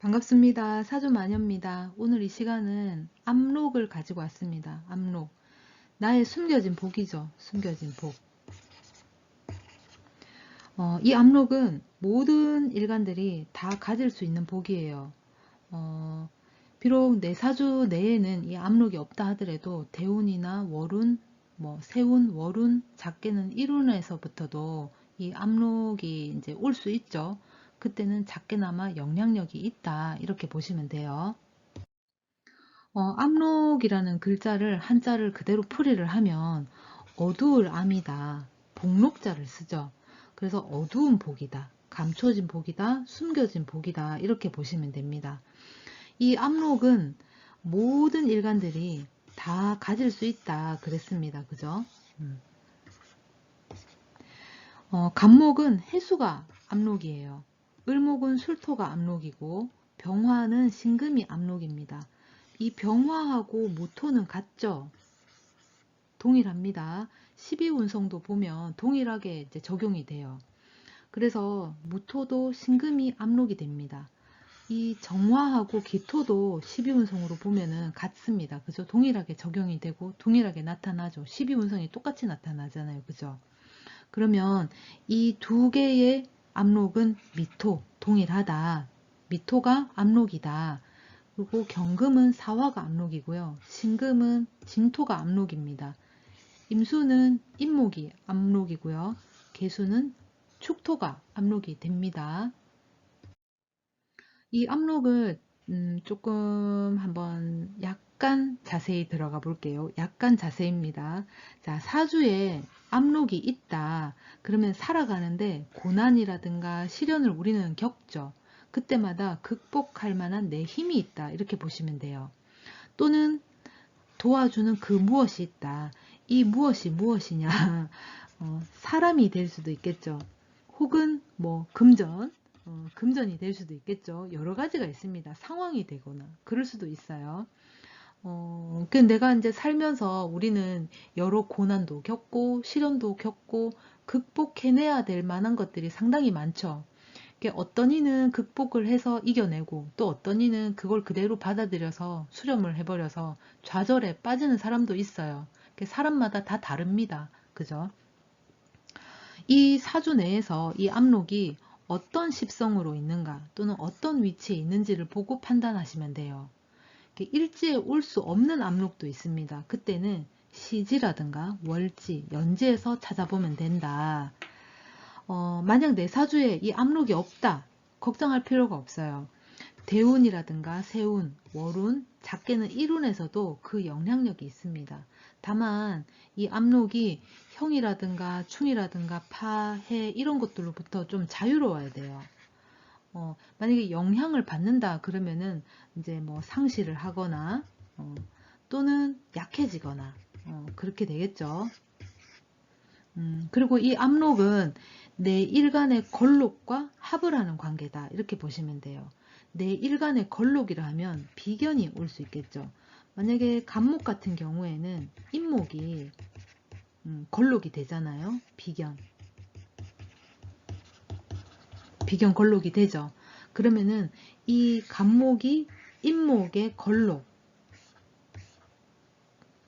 반갑습니다. 사주마녀입니다. 오늘 이 시간은 압록을 가지고 왔습니다. 압록. 나의 숨겨진 복이죠. 숨겨진 복. 이 압록은 모든 일간들이 다 가질 수 있는 복이에요. 어, 비록 내 사주 내에는 이 압록이 없다 하더라도 대운이나 월운, 세운, 월운, 작게는 일운에서부터도 이 압록이 이제 올 수 있죠. 그때는 작게나마 영향력이 있다. 이렇게 보시면 돼요. 압록이라는 글자를 한자를 그대로 풀이를 하면 어두울 암이다. 복록자를 쓰죠. 그래서 어두운 복이다. 감춰진 복이다. 숨겨진 복이다. 이렇게 보시면 됩니다. 이 압록은 모든 일간들이 다 가질 수 있다. 그랬습니다. 그죠? 간목은 해수가 압록이에요. 을목은 술토가 압록이고 병화는 신금이 압록입니다. 이 병화하고 무토는 같죠? 동일합니다. 12운성도 보면 동일하게 이제 적용이 돼요. 그래서 무토도 신금이 압록이 됩니다. 이 정화하고 기토도 12운성으로 보면은 같습니다. 그죠? 동일하게 적용이 되고 동일하게 나타나죠. 12운성이 똑같이 나타나잖아요. 그죠? 그러면 이 두 개의 압록은 미토, 동일하다. 미토가 압록이다. 그리고 경금은 사화가 압록이고요. 신금은 진토가 압록입니다. 임수는 임목이 압록이고요. 계수는 축토가 압록이 됩니다. 이 압록을 조금 한번 약간 자세히 들어가 볼게요. 약간 자세입니다. 자, 사주에 압록이 있다. 그러면 살아가는데 고난이라든가 시련을 우리는 겪죠. 그때마다 극복할 만한 내 힘이 있다. 이렇게 보시면 돼요. 또는 도와주는 그 무엇이 있다. 이 무엇이 무엇이냐? 사람이 될 수도 있겠죠. 혹은 뭐 금전, 금전이 될 수도 있겠죠. 여러 가지가 있습니다. 상황이 되거나 그럴 수도 있어요. 그 내가 이제 살면서 우리는 여러 고난도 겪고 시련도 겪고 극복해내야 될 만한 것들이 상당히 많죠. 어떤 이는 극복을 해서 이겨내고 또 어떤 이는 그걸 그대로 받아들여서 수렴을 해버려서 좌절에 빠지는 사람도 있어요. 사람마다 다 다릅니다. 그죠? 이 사주 내에서 이 압록이 어떤 십성으로 있는가 또는 어떤 위치에 있는지를 보고 판단하시면 돼요. 일지에 올 수 없는 압록도 있습니다. 그때는 시지라든가 월지, 연지에서 찾아보면 된다. 만약 내 사주에 이 압록이 없다. 걱정할 필요가 없어요. 대운이라든가 세운, 월운, 작게는 일운에서도 그 영향력이 있습니다. 다만 이 압록이 형이라든가 충이라든가 파, 해 이런 것들로부터 좀 자유로워야 돼요. 만약에 영향을 받는다 그러면은 이제 뭐 상실을 하거나 또는 약해지거나 그렇게 되겠죠. 그리고 이 압록은 내 일간의 걸록과 합을 하는 관계다. 이렇게 보시면 돼요. 내 일간의 걸록이라 하면 비견이 올 수 있겠죠. 만약에 간목 같은 경우에는 인목이 걸록이 되잖아요. 비견 걸록이 되죠. 그러면은 이 간목이 인목의 걸록,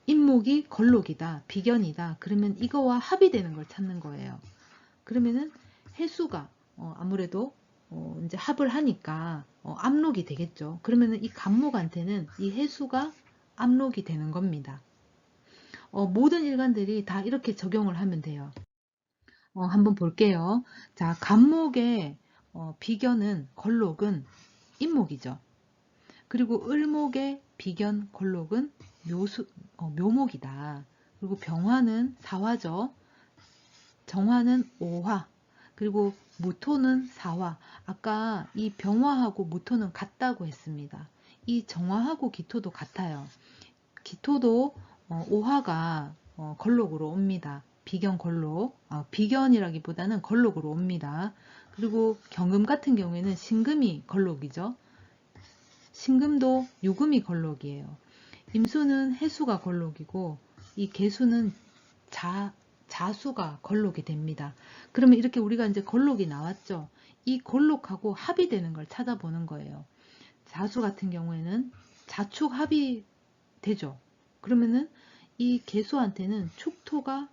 인목이 걸록이다, 비견이다. 그러면 이거와 합이 되는 걸 찾는 거예요. 그러면은 해수가 아무래도 이제 합을 하니까 압록이 되겠죠. 그러면은 이 간목한테는 이 해수가 압록이 되는 겁니다. 모든 일간들이 다 이렇게 적용을 하면 돼요. 한번 볼게요. 자, 간목의 비견은 걸록은 인목이죠. 그리고 을목의 비견 걸록은 묘목이다. 그리고 병화는 사화죠. 정화는 오화, 그리고 무토는 사화. 아까 이 병화하고 무토는 같다고 했습니다. 이 정화하고 기토도 같아요. 기토도 오화가 걸록으로 옵니다. 비견 걸록, 비견이라기보다는 걸록으로 옵니다. 그리고 경금 같은 경우에는 신금이 걸록이죠. 신금도 유금이 걸록이에요. 임수는 해수가 걸록이고 이 계수는 자수가 걸록이 됩니다. 그러면 이렇게 우리가 이제 걸록이 나왔죠. 이 걸록하고 합이 되는 걸 찾아보는 거예요. 사주 같은 경우에는 자축합이 되죠. 그러면은 이 개수한테는 축토가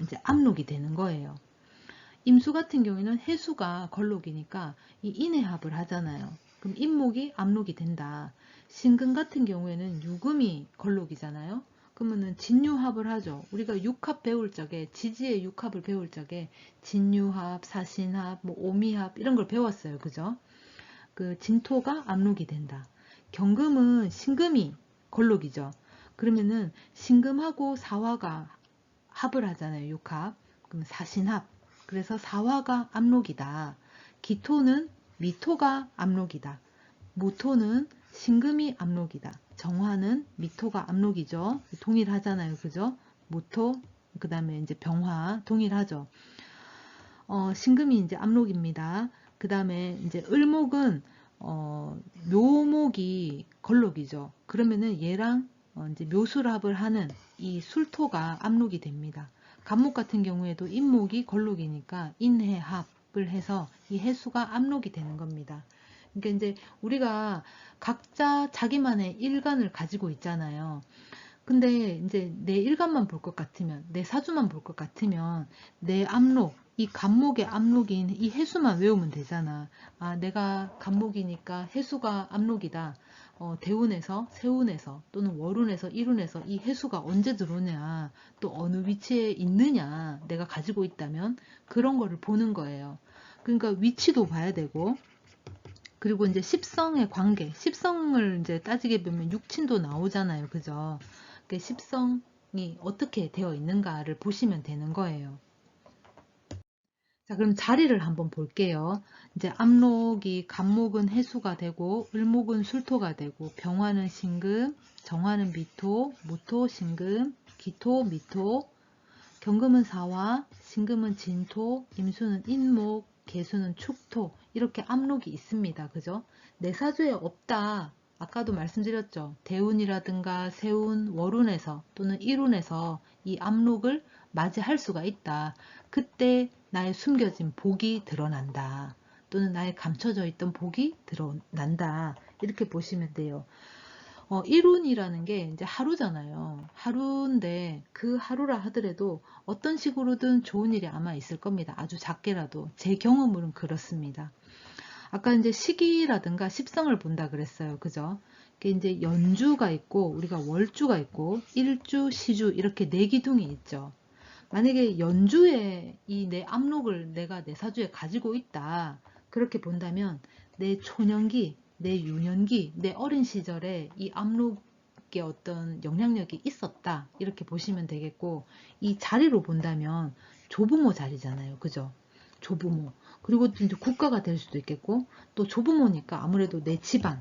이제 압록이 되는 거예요. 임수 같은 경우에는 해수가 걸록이니까 이 인해합을 하잖아요. 그럼 임목이 압록이 된다. 신금 같은 경우에는 유금이 걸록이잖아요. 그러면은 진유합을 하죠. 우리가 육합 배울 적에 지지의 육합을 배울 적에 진유합, 사신합, 뭐 오미합 이런 걸 배웠어요. 그죠? 그 진토가 압록이 된다. 경금은 신금이 걸록이죠. 그러면은 신금하고 사화가 합을 하잖아요. 육합. 그럼 사신합. 그래서 사화가 압록이다. 기토는 미토가 압록이다. 모토는 신금이 압록이다. 정화는 미토가 압록이죠. 동일하잖아요. 그죠? 모토, 그 다음에 이제 병화 동일하죠. 신금이 이제 압록입니다. 그 다음에 이제 을목은 묘목이 걸록이죠. 그러면은 얘랑 이제 묘술합을 하는 이 술토가 압록이 됩니다. 간목 같은 경우에도 인목이 걸록이니까 인해합을 해서 이 해수가 압록이 되는 겁니다. 그러니까 이제 우리가 각자 자기만의 일간을 가지고 있잖아요. 근데 이제 내 일간만 볼 것 같으면, 내 사주만 볼 것 같으면 내 압록, 이 간목의 압록인 이 해수만 외우면 되잖아. 아, 내가 간목이니까 해수가 압록이다. 대운에서, 세운에서, 또는 월운에서, 일운에서 이 해수가 언제 들어오냐, 또 어느 위치에 있느냐, 내가 가지고 있다면 그런 거를 보는 거예요. 그러니까 위치도 봐야 되고, 그리고 이제 십성의 관계, 십성을 이제 따지게 보면 육친도 나오잖아요. 그죠? 그 십성이 어떻게 되어 있는가를 보시면 되는 거예요. 자, 그럼 자리를 한번 볼게요. 이제 압록이 간목은 해수가 되고, 을목은 술토가 되고, 병화는 신금, 정화는 미토, 모토 신금, 기토 미토, 경금은 사화, 신금은 진토, 임수는 인목, 계수는 축토 이렇게 압록이 있습니다. 그죠? 내 사주에 없다. 아까도 말씀드렸죠. 대운이라든가 세운, 월운에서 또는 일운에서 이 압록을 맞이할 수가 있다. 그때 나의 숨겨진 복이 드러난다. 또는 나의 감춰져 있던 복이 드러난다. 이렇게 보시면 돼요. 1운이라는 게 이제 하루잖아요. 하루인데 그 하루라 하더라도 어떤 식으로든 좋은 일이 아마 있을 겁니다. 아주 작게라도. 제 경험으로는 그렇습니다. 아까 이제 시기라든가 십성을 본다 그랬어요. 그죠? 이게 이제 연주가 있고 우리가 월주가 있고 일주, 시주 이렇게 네 기둥이 있죠. 만약에 연주에 이 내 압록을 내가 내 사주에 가지고 있다. 그렇게 본다면 내 초년기, 내 유년기, 내 어린 시절에 이 압록의 어떤 영향력이 있었다. 이렇게 보시면 되겠고 이 자리로 본다면 조부모 자리잖아요. 그죠? 조부모. 그리고 이제 국가가 될 수도 있겠고 또 조부모니까 아무래도 내 집안,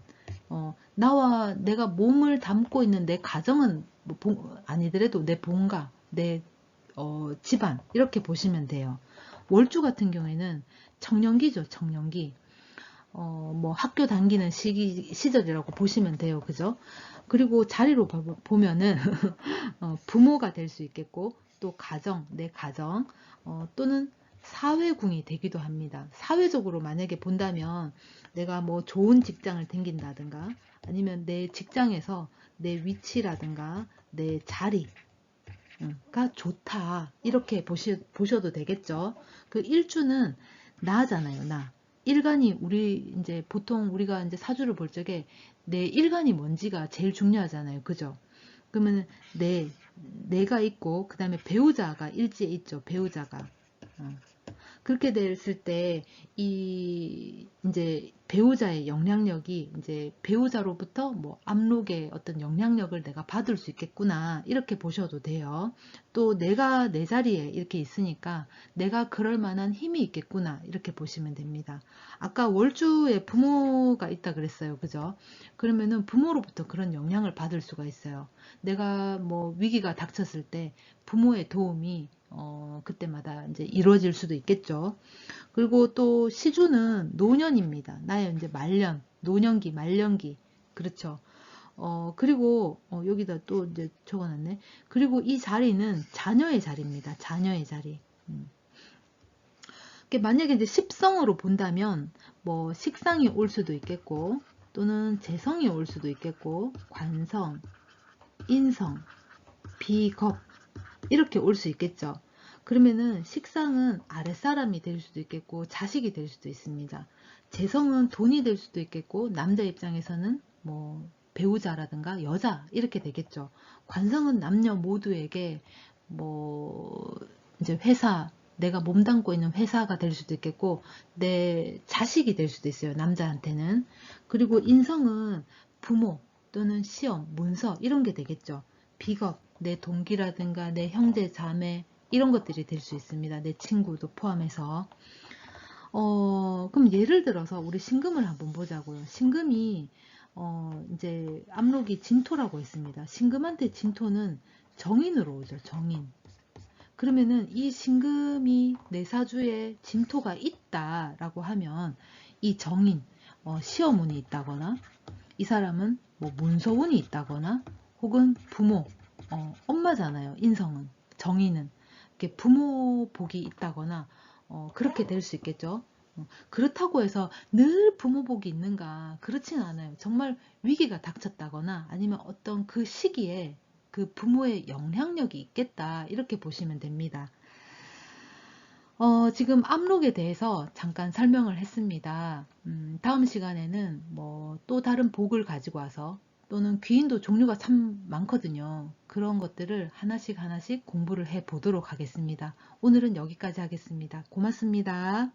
나와 내가 몸을 담고 있는 내 가정은 뭐 아니더라도 내 본가, 내 집안 이렇게 보시면 돼요. 월주 같은 경우에는 청년기죠. 청년기. 뭐 학교 다니는 시절이라고 보시면 돼요. 그죠? 그리고 자리로 보면은 부모가 될 수 있겠고 또 가정, 내 가정 또는 사회궁이 되기도 합니다. 사회적으로 만약에 본다면 내가 뭐 좋은 직장을 다닌다든가 아니면 내 직장에서 내 위치라든가 내 자리 가 좋다. 이렇게 보셔도 되겠죠. 그 일주는 나잖아요, 나. 일간이 우리 이제 보통 우리가 이제 사주를 볼 적에 내 일간이 뭔지가 제일 중요하잖아요. 그죠? 그러면 내가 있고 그다음에 배우자가 일지에 있죠. 배우자가. 어. 그렇게 됐을 때 이 이제 배우자의 영향력이 이제 배우자로부터 뭐 압록의 어떤 영향력을 내가 받을 수 있겠구나 이렇게 보셔도 돼요. 또 내가 내 자리에 이렇게 있으니까 내가 그럴 만한 힘이 있겠구나 이렇게 보시면 됩니다. 아까 월주에 부모가 있다 그랬어요. 그죠? 그러면은 부모로부터 그런 영향을 받을 수가 있어요. 내가 뭐 위기가 닥쳤을 때 부모의 도움이 그때마다 이제 이루어질 수도 있겠죠. 그리고 또 시주는 노년입니다. 나의 이제 말년, 노년기, 말년기. 그렇죠. 그리고 여기다 또 이제 적어놨네. 그리고 이 자리는 자녀의 자리입니다. 자녀의 자리. 만약에 이제 십성으로 본다면 뭐 식상이 올 수도 있겠고, 또는 재성이 올 수도 있겠고, 관성, 인성, 비겁 이렇게 올 수 있겠죠. 그러면은 식상은 아랫사람이 될 수도 있겠고 자식이 될 수도 있습니다. 재성은 돈이 될 수도 있겠고 남자 입장에서는 뭐 배우자라든가 여자 이렇게 되겠죠. 관성은 남녀 모두에게 뭐 이제 회사, 내가 몸담고 있는 회사가 될 수도 있겠고 내 자식이 될 수도 있어요. 남자한테는. 그리고 인성은 부모 또는 시험, 문서 이런 게 되겠죠. 비겁, 내 동기라든가 내 형제, 자매 이런 것들이 될 수 있습니다. 내 친구도 포함해서. 그럼 예를 들어서 우리 신금을 한번 보자고요. 신금이 이제 압록이 진토라고 했습니다. 신금한테 진토는 정인으로 오죠. 정인. 그러면은 이 신금이 내 사주에 진토가 있다라고 하면 이 정인, 시어문이 있다거나 이 사람은 뭐 문서운이 있다거나 혹은 부모, 엄마잖아요. 인성은, 정인은. 이렇게 부모 복이 있다거나 그렇게 될 수 있겠죠. 그렇다고 해서 늘 부모 복이 있는가? 그렇진 않아요. 정말 위기가 닥쳤다거나 아니면 어떤 그 시기에 그 부모의 영향력이 있겠다. 이렇게 보시면 됩니다. 지금 압록에 대해서 잠깐 설명을 했습니다. 다음 시간에는 뭐 또 다른 복을 가지고 와서 또는 귀인도 종류가 참 많거든요. 그런 것들을 하나씩 하나씩 공부를 해 보도록 하겠습니다. 오늘은 여기까지 하겠습니다. 고맙습니다.